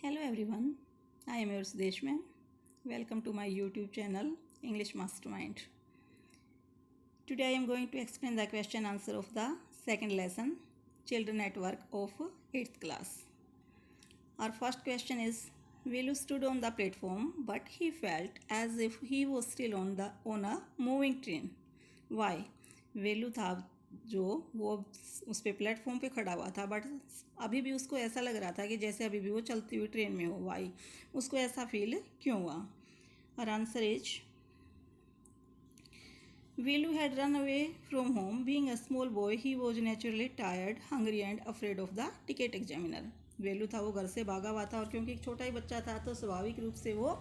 Hello everyone, I am yours Deshman. Welcome to my YouTube channel English Mastermind. Today I am going to explain the question answer of the second lesson Children at Work of 8th class. Our first question is Velu stood on the platform but he felt as if he was still on a moving train. Why? वेलू था जो वो उस पे platform पे खड़ा हुआ था but अभी भी उसको ऐसा लग रहा था कि जैसे अभी भी वो चलती हुई ट्रेन में हो. वाई उसको ऐसा फील क्यों हुआ? और answer is Velu had run away from home being a small boy he was naturally tired hungry and afraid of the ticket examiner. Velu था वो घर से भागा हुआ था और क्योंकि एक छोटा ही बच्चा था तो स्वाभाविक रूप से वो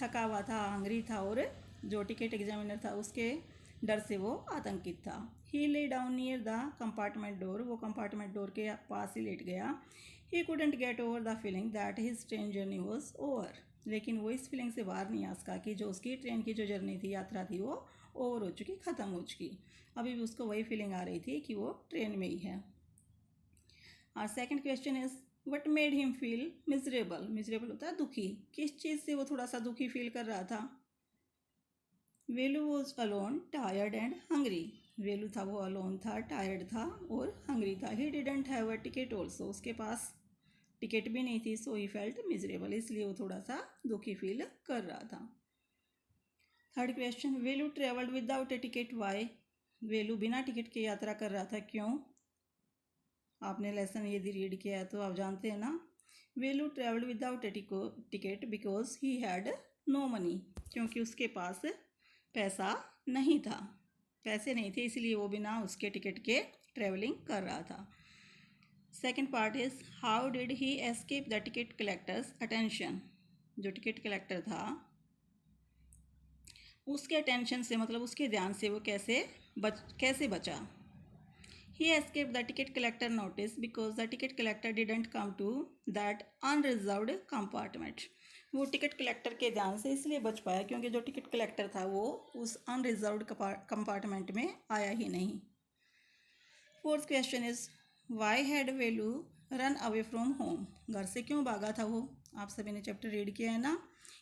थका हुआ था, हंग्री था और जो टिकट एग्जामिनर था उसके डर से वो आतंकित था. He lay down near the compartment door. वो कंपार्टमेंट डोर के पास ही लेट गया. He couldn't get over the feeling that his train journey was over. लेकिन वो इस फीलिंग से बाहर नहीं आ सका कि जो उसकी ट्रेन की जो जर्नी थी, यात्रा थी, वो ओवर हो चुकी, ख़त्म हो चुकी. अभी भी उसको वही फीलिंग आ रही थी कि वो ट्रेन में ही है. और second question is what made him feel miserable. Miserable होता है दुखी. किस चीज़ से वो थोड़ा सा दुखी फील कर रहा था? Velu was alone tired and hungry. Velu था वो अलोन था, टायर्ड था और हंग्री था. He didn't have a ticket also. उसके पास टिकट भी नहीं थी. So he felt miserable. इसलिए वो थोड़ा सा दुखी फील कर रहा था. Third question Velu travelled without a ticket. Why? Velu बिना टिकट के यात्रा कर रहा था. क्यों? आपने लेसन यदि रीड किया है तो आप जानते हैं ना. Velu travelled without a ticket because he had no money. क्योंकि उसके पास पैसा नहीं था, पैसे नहीं थे, इसलिए वो बिना उसके टिकट के ट्रेवलिंग कर रहा था. Second part is how did he escape the ticket collector's attention. जो टिकट कलेक्टर था उसके अटेंशन से, मतलब उसके ध्यान से वो कैसे बचा. He escape the ticket collector notice because the ticket collector didn't come to that unreserved compartment. वो टिकट कलेक्टर के ध्यान से इसलिए बच पाया क्योंकि जो टिकट कलेक्टर था वो उस अनरिजर्व्ड कंपार्टमेंट में आया ही नहीं. Fourth question is why had Velu run away from home. घर से क्यों भागा था वो? आप सभी ने चैप्टर रीड किया है ना.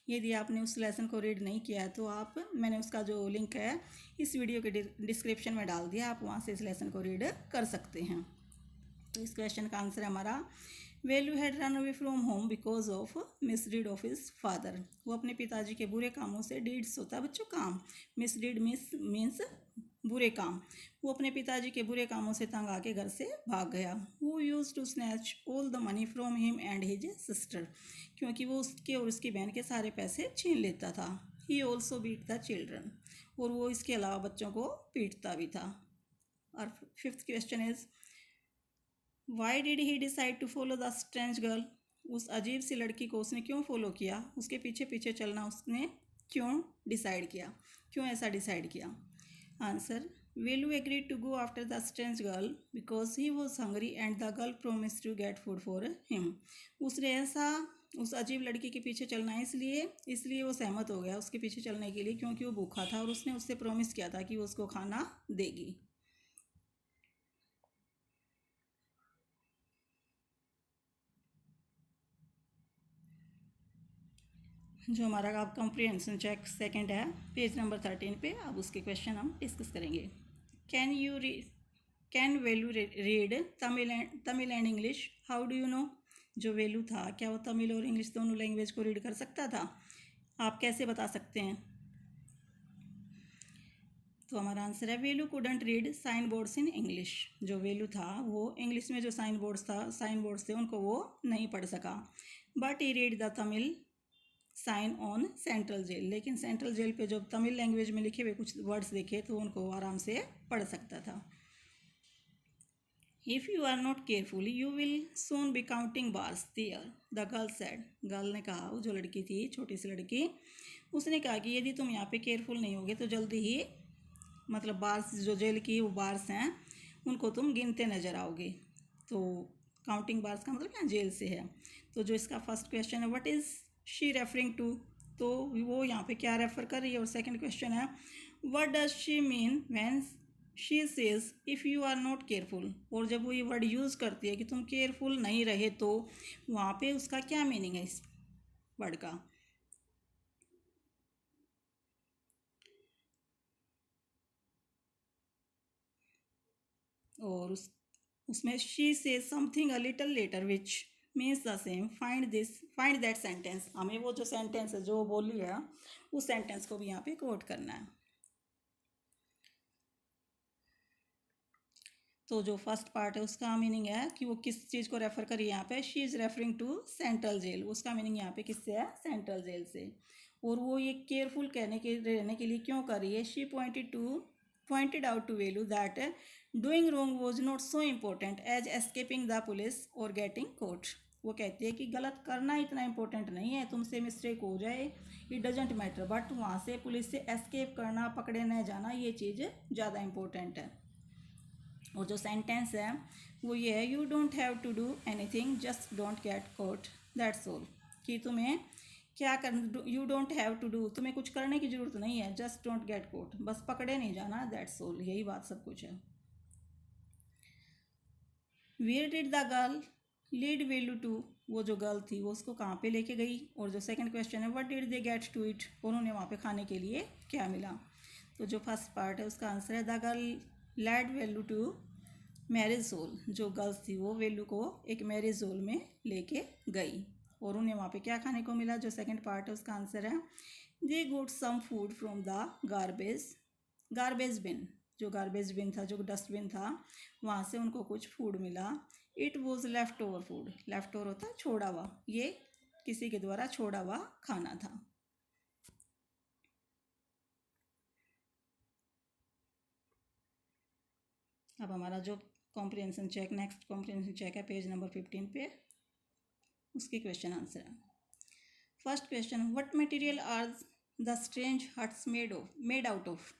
यदि आपने उस लेसन को रीड नहीं किया है तो मैंने उसका जो लिंक है इस वीडियो के डिस्क्रिप्शन में डाल दिया. आप वहाँ से इस लेसन को रीड कर सकते हैं. तो इस क्वेश्चन का आंसर है हमारा Velu had run away from home because of misdeed of his father. वो अपने पिताजी के बुरे कामों से, डीड्स होता है बच्चों काम, मिसडीड मीन्स बुरे काम. वो अपने पिताजी के बुरे कामों से तंग आके घर से भाग गया. वो used to snatch all the money from him and his sister. क्योंकि वो उसके और उसकी बहन के सारे पैसे छीन लेता था. He also beat the children. और वो इसके अलावा बच्चों को पीटता भी था. और fifth question is why did he decide to follow the strange girl. उस अजीब सी लड़की को उसने क्यों फॉलो किया? उसके पीछे पीछे चलना उसने क्यों डिसाइड किया? क्यों ऐसा डिसाइड किया? Answer Velu agreed to go after the strange girl because he was hungry and the girl promise to get food for him. उसने ऐसा उस अजीब लड़की के पीछे चलना है इसलिए वो सहमत हो गया उसके पीछे चलने के लिए क्योंकि वो भूखा था और उसने उससे प्रॉमिस किया था कि वो उसको खाना देगी. जो हमारा आप कॉम्प्रिहेंशन चेक सेकंड है पेज नंबर 13 पे. अब उसके क्वेश्चन हम डिस्कस करेंगे. Can Velu read Tamil and English? How do you know? जो वेलू था क्या वो तमिल और इंग्लिश दोनों लैंग्वेज को रीड कर सकता था? आप कैसे बता सकते हैं? तो हमारा आंसर है Velu couldn't read sign boards in English. जो वेलू था वो इंग्लिश में जो साइन बोर्ड्स थे उनको वो नहीं पढ़ सका. But he read the Tamil sign on central jail. लेकिन सेंट्रल जेल पे जो तमिल लैंग्वेज में लिखे हुए कुछ वर्ड्स देखे तो उनको आराम से पढ़ सकता था. If you are not careful you will soon be counting bars there the girl said. Girl ने कहा, वो जो लड़की थी, छोटी सी लड़की, उसने कहा कि यदि तुम यहाँ पे केयरफुल नहीं होगे तो जल्दी ही, मतलब बार्स, जो जेल की वो बार्स हैं, उनको तुम गिनते नजर आओगे. तो काउंटिंग बार्स का मतलब क्या, जेल से है. तो जो इसका फर्स्ट क्वेश्चन है what is she referring to, तो वो यहाँ पे क्या रेफर कर रही है. और सेकंड क्वेश्चन है what does she mean when she says if you are not careful, और जब वो ये वर्ड यूज़ करती है कि तुम केयरफुल नहीं रहे तो वहाँ पे उसका क्या मीनिंग है इस वर्ड का। और उसमें she says something a little letter which means the same, find that sentence. हमें वो जो सेंटेंस है जो बोली है उस सेंटेंस को भी यहाँ पे कोट करना है। तो जो फर्स्ट पार्ट है उसका मीनिंग है कि वो किस चीज़ को रेफर करी यहाँ पे, she is referring to central jail. उसका मीनिंग यहाँ पे किससे है, सेंट्रल जेल से। और वो ये केयरफुल रहने के लिए क्यों कर रही है, she pointed out to Velu that doing wrong was not so important as escaping the police और गेटिंग कोर्ट। वो कहती है कि गलत करना इतना इम्पोर्टेंट नहीं है, तुमसे मिस्टेक हो जाए इट डजेंट मैटर, बट वहाँ से पुलिस से एस्केप करना, पकड़े न जाना, ये चीज़ ज़्यादा इम्पोर्टेंट है। और जो सेंटेंस है वो ये है, you don't have to do anything just don't get caught that's all. कि तुम्हें क्या कर, you don't have to do, तुम्हें कुछ करने की ज़रूरत नहीं है, जस्ट डोंट गेट कोट, बस पकड़े नहीं जाना, दैट्स ऑल, यही बात सब कुछ है। Where did the girl lead Velu to, वो जो गर्ल थी वो उसको कहाँ पे लेके गई। और जो सेकंड क्वेश्चन है, what did they get to eat, उन्होंने वहाँ पे खाने के लिए क्या मिला। तो जो फर्स्ट पार्ट है उसका आंसर है, the girl led Velu to marriage hall. जो गर्ल्स थी वो वेलू को एक मैरिज हॉल में लेके गई और उन्हें वहाँ पे क्या खाने को मिला। जो सेकंड पार्ट है उसका आंसर है, they got some food from the garbage bin. जो गार्बेज बिन था, जो डस्टबिन था, वहाँ से उनको कुछ फूड मिला। It was left over food, left over होता है छोड़ा हुआ, ये किसी के द्वारा छोड़ा हुआ खाना था। अब हमारा जो comprehension check, next comprehension check है पेज नंबर 15 पे, उसके क्वेश्चन आंसर है। First question, what material are the strange huts made out of.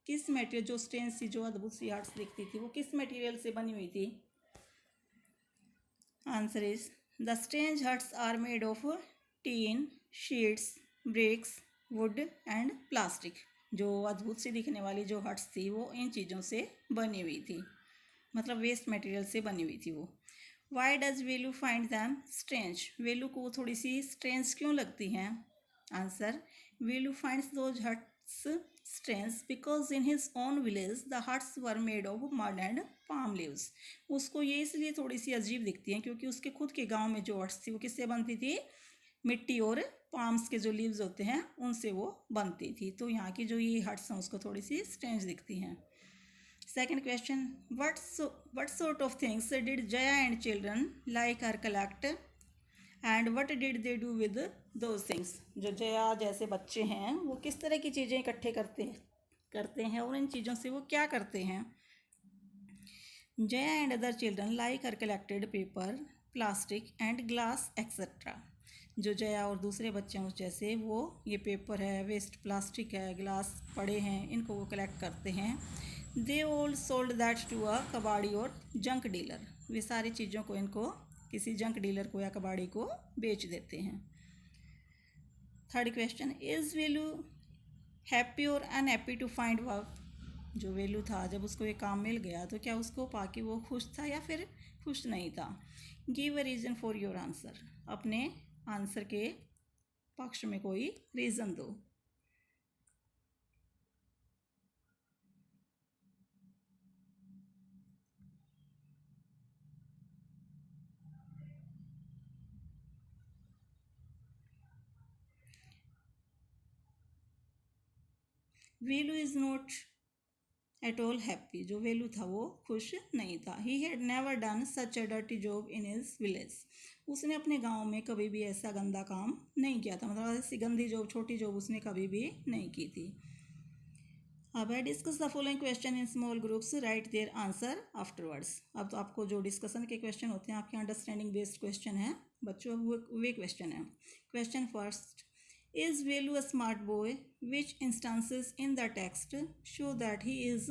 किस मटेरियल, जो स्ट्रेंज सी, जो अद्भुत सी हट्स दिखती थी, वो किस मटेरियल से बनी हुई थी। Answer is, the strange huts are made of tin, sheets, bricks, wood and plastic. जो अद्भुत सी दिखने वाली जो हट्स थी वो इन चीज़ों से बनी हुई थी, मतलब वेस्ट मटेरियल से बनी हुई थी वो। Why does Velu find them strange, Velu को थोड़ी सी स्ट्रेंज क्यों लगती हैं। Answer, Velu finds those huts strange because in his own village the huts were made of mud and palm leaves. उसको ये इसलिए थोड़ी सी अजीब दिखती हैं क्योंकि उसके खुद के गांव में जो हट्स थी वो किससे बनती थी, मिट्टी और पाम्स के जो लीव्स होते हैं उनसे वो बनती थी। तो यहाँ की जो ये हट्स हैं उसको थोड़ी सी स्ट्रेंज दिखती हैं। Second question, what sort of things did Jaya and children like her collect and what did they do with those things। जो जया जैसे बच्चे हैं वो किस तरह की चीज़ें इकट्ठे करते हैं और इन चीज़ों से वो क्या करते हैं। Jaya and other children like her collected paper, plastic and glass etc। जो जया और दूसरे बच्चे हैं उस जैसे वो ये पेपर है, वेस्ट प्लास्टिक है, ग्लास पड़े हैं, इनको वो कलेक्ट करते हैं। They all sold that to a कबाड़ी और जंक डीलर, वे सारी चीज़ों को इनको किसी जंक डीलर को या कबाड़ी को बेच देते हैं। Third question, is Velu happy और अनहैप्पी टू फाइंड वर्क। जो वेलू था जब उसको ये काम मिल गया तो क्या उसको पाके वो खुश था या फिर खुश नहीं था। Give a reason for your answer, अपने आंसर के पक्ष में कोई रीज़न दो। Velu is not at all happy, जो वेलू था वो खुश नहीं था। He had never done such a dirty job in his village, उसने अपने गांव में कभी भी ऐसा गंदा काम नहीं किया था, मतलब ऐसी गंदी जॉब, छोटी जॉब उसने कभी भी नहीं की थी। अब है, discuss the following question in small groups, write their answer afterwards. अब तो आपको जो डिस्कशन के क्वेश्चन होते हैं आपके अंडरस्टैंडिंग बेस्ड क्वेश्चन है बच्चों, वे क्वेश्चन है। Question first, is Velu a smart boy, which instances in the text show that he is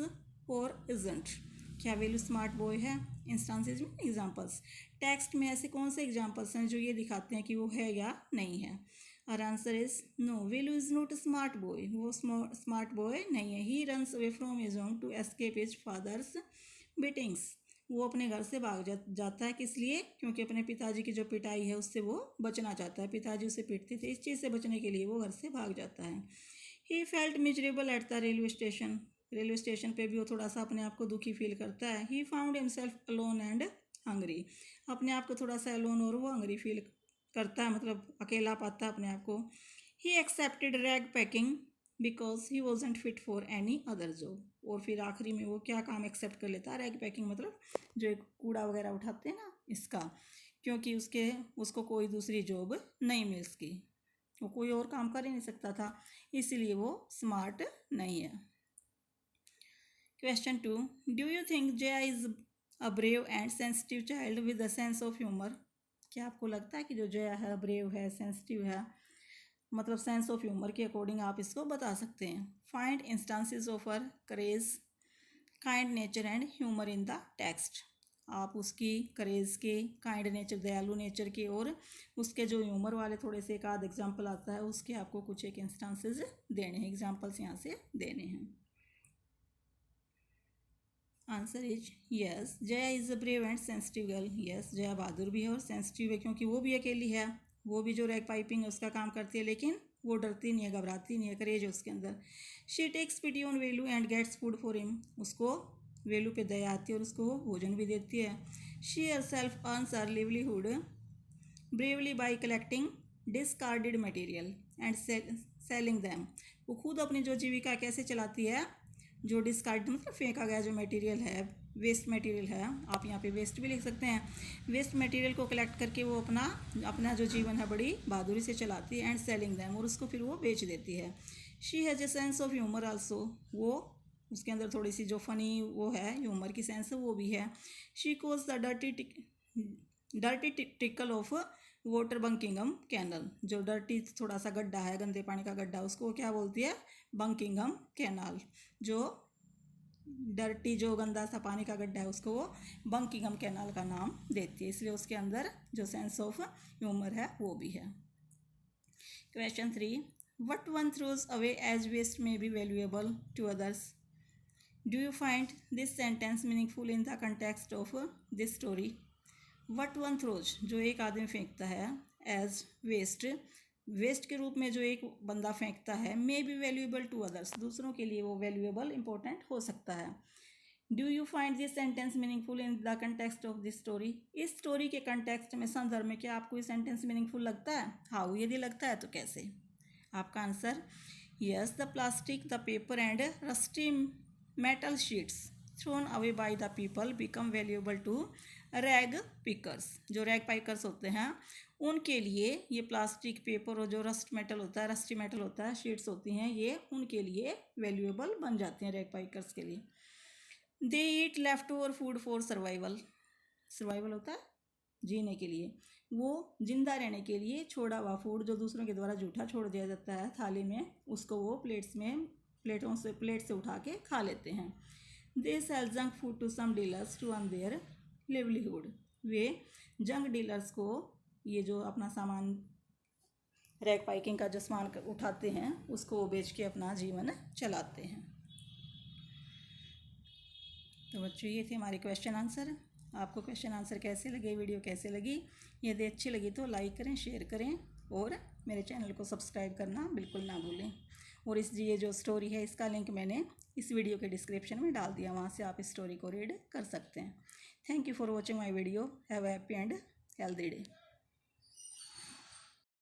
और इजंट। क्या वेलू स्मार्ट बॉय है, इंस्टांसेस में एग्जाम्पल्स, टेक्स्ट में ऐसे कौन से एग्जाम्पल्स हैं जो ये दिखाते हैं कि वो है या नहीं है। और answer is no, Velu is not a smart boy, वो स्मार्ट बॉय नहीं है। He runs away from his home to escape his father's beatings, वो अपने घर से भाग जाता है, किस लिए? क्योंकि अपने पिताजी की जो पिटाई है उससे वो बचना चाहता है, पिताजी उसे पीटते थे, इस चीज़ से बचने के लिए वो घर से भाग जाता है। ही felt miserable at the railway station, railway station पे भी वो थोड़ा सा अपने आप को दुखी फील करता है। He found himself alone and Hungary, अपने आप को थोड़ा सा अलोन और वो हंगरी फील करता है, मतलब अकेला पाता है अपने आप को। He accepted rag packing because he wasn't fit for any other job, और फिर आखिरी में वो क्या काम एक्सेप्ट कर लेता है? रैग पैकिंग मतलब जो एक कूड़ा वगैरह उठाते हैं ना, इसका, क्योंकि उसको कोई दूसरी जॉब नहीं मिल सकी, वो कोई और काम कर ही नहीं सकता था, इसीलिए वो स्मार्ट नहीं है। Question 2, do you think Jaya is a brave and sensitive child with a sense of humour? क्या आपको लगता है कि जो जया है ब्रेव है, सेंसिटिव है, मतलब सेंस ऑफ ह्यूमर के अकॉर्डिंग आप इसको बता सकते हैं। Find instances of her courage, kind nature and humour in the text, आप उसकी करेज के, काइंड नेचर दयालु नेचर के, और उसके जो ह्यूमर वाले थोड़े से एक आध एग्जाम्पल आता है उसके आपको कुछ एक इंस्टांसेस देने हैं, एग्जाम्पल्स यहाँ से देने हैं। Answer is yes, Jaya is a brave and sensitive girl. Yes, Jaya बहादुर भी है और सेंसिटिव है, क्योंकि वो भी अकेली है, वो भी जो रैग पाइपिंग है उसका काम करती है, लेकिन वो डरती नहीं है, घबराती नहीं है, करेज है उसके अंदर। She takes pity on Velu and gets food for him, उसको वेलू पे दया आती है और उसको भोजन भी देती है। She herself earns her livelihood bravely by collecting discarded material and selling them, वो खुद अपनी जो जीविका कैसे चलाती है? जो डिस्कार्ड मतलब फेंका गया जो मटेरियल है, वेस्ट मटेरियल है, आप यहाँ पे वेस्ट भी लिख सकते हैं, वेस्ट मटेरियल को कलेक्ट करके वो अपना जो जीवन है बड़ी बहादुरी से चलाती है। एंड सेलिंग दैम, और उसको फिर वो बेच देती है। She has a sense of humour also, वो उसके अंदर थोड़ी सी जो फनी वो है, ह्यूमर की सेंस है वो भी है। She chose the dirty trickle of water Buckingham canal, जो डर्टी थोड़ा सा गड्ढा है, गंदे पानी का गड्ढा, उसको क्या बोलती है? बंकिंगम कैनाल। जो डर्टी जो गंदा सा पानी का गड्ढा है उसको वो बंकिंगम कैनाल का नाम देती है, इसलिए उसके अंदर जो सेंस ऑफ ह्यूमर है वो भी है। Question 3, what one throws away as waste may be valuable to others? Do you find this sentence meaningful in the context of this story? What one throws, जो एक आदमी फेंकता है, एज वेस्ट, वेस्ट के रूप में जो एक बंदा फेंकता है, may be valuable to others, दूसरों के लिए वो वैल्यूएबल इंपॉर्टेंट हो सकता है। Do you find this sentence meaningful in the context of this story? इस स्टोरी के कंटेक्स्ट में, संदर्भ में, क्या आपको ये सेंटेंस मीनिंगफुल लगता है? हाउ, यदि लगता है तो कैसे? आपका answer yes, the plastic, the paper and rusty metal sheets thrown away by the people become valuable to rag pickers, जो रैग पाइकर्स होते हैं उनके लिए ये प्लास्टिक, पेपर और जो रस्ट मेटल होता है, रस्टी मेटल होता है, शीट्स होती हैं, ये उनके लिए वैल्यूएबल बन जाती हैं, रैग पाइकर्स के लिए। They eat left over food for survival, survival होता है जीने के लिए, वो जिंदा रहने के लिए छोड़ा हुआ फूड जो दूसरों के द्वारा जूठा छोड़ दिया जाता है थाली में, उसको वो प्लेट से उठा के खा लेते हैं। They sell junk food to some dealers to earn their livelihood, वे जंक डीलर्स को ये जो अपना सामान, रैग पाइकिंग का जो सामान उठाते हैं उसको वो बेच के अपना जीवन चलाते हैं। तो बच्चों ये थे हमारे क्वेश्चन आंसर। आपको क्वेश्चन आंसर कैसे लगे, वीडियो कैसे लगी? यदि अच्छी लगी तो लाइक करें, शेयर करें और मेरे चैनल को सब्सक्राइब करना बिल्कुल ना भूलें। और ये जो स्टोरी है इसका लिंक मैंने इस वीडियो के डिस्क्रिप्शन में डाल दिया, वहाँ से आप इस स्टोरी को रीड कर सकते हैं। Thank you for watching my video. Have a happy and healthy day.